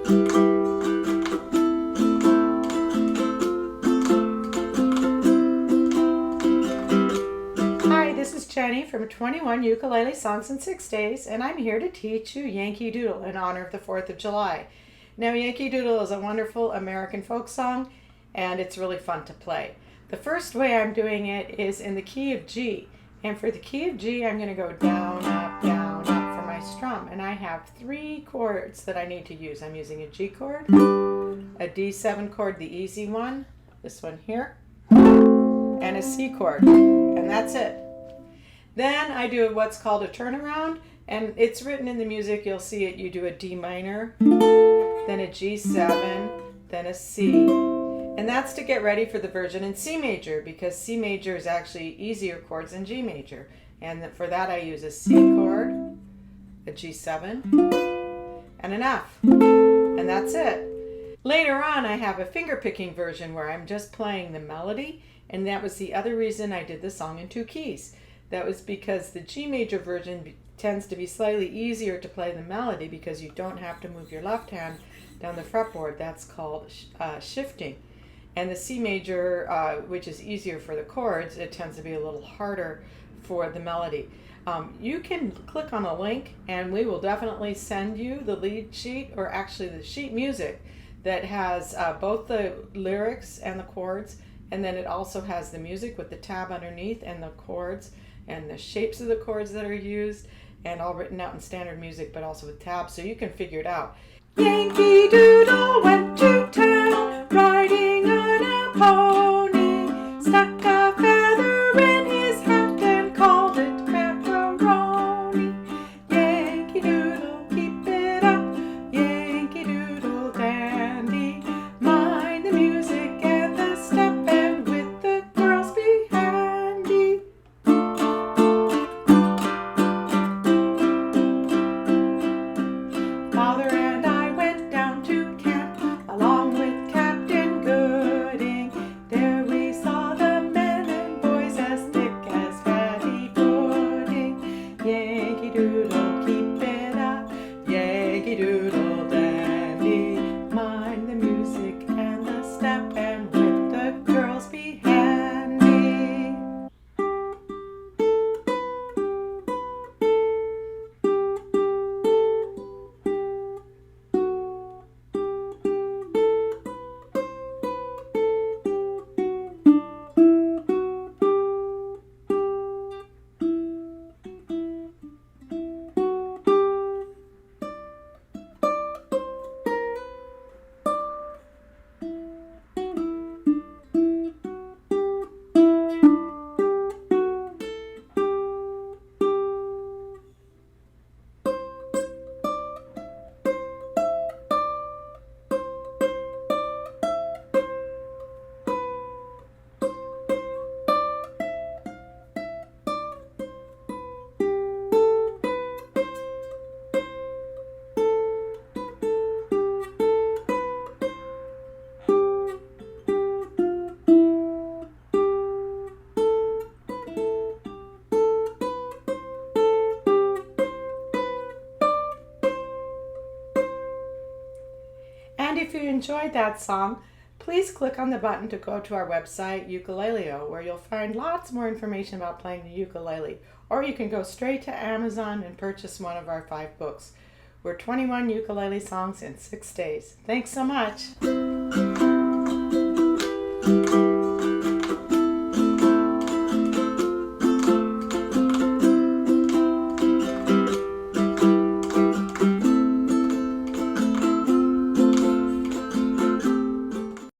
Hi, this is Jenny from 21 Ukulele Songs in 6 Days, and I'm here to teach you Yankee Doodle in honor of the 4th of July. Now, Yankee Doodle is a wonderful American folk song, and it's really fun to play. The first way I'm doing it is in the key of G, and for the key of G, I'm going to go down, up for my strum, and I have 3 chords that I need to use. I'm using a G chord, a D7 chord, the easy one, this one here, and a C chord, and that's it. Then I do what's called a turnaround, and it's written in the music. You'll see it. You do a D minor, then a G7, then a C, and that's to get ready for the version in C major, because C major is actually easier chords than G major, and for that I use a C chord, a G7, and an F, and that's it. Later on I have a fingerpicking version where I'm just playing the melody, and that was the other reason I did the song in 2 keys. That was because the G major version tends to be slightly easier to play the melody because you don't have to move your left hand down the fretboard. That's called shifting. And the C major, which is easier for the chords, it tends to be a little harder for the melody. You can click on a link and we will definitely send you the lead sheet, or actually the sheet music that has both the lyrics and the chords, and then it also has the music with the tab underneath and the chords and the shapes of the chords that are used, and all written out in standard music but also with tabs, so you can figure it out. Yankee Doodle went to town riding on a pony, stuck a feather in his hat and called it macaroni. Yankee Doodle, keep it up, Yankee Doodle dandy, mind the music and the step, and with the girls be handy. Father and I went down to camp along with Captain Gooding. There we saw the men and boys as thick as fatty pudding. Yankee Doodle, keep it up, Yankee Doodle dandy, mind the music and the step, and with the girls be handy. And if you enjoyed that song, please click on the button to go to our website, Ukuleleo, where you'll find lots more information about playing the ukulele. Or you can go straight to Amazon and purchase one of our 5 books. We're 21 Ukulele Songs in 6 Days. Thanks so much.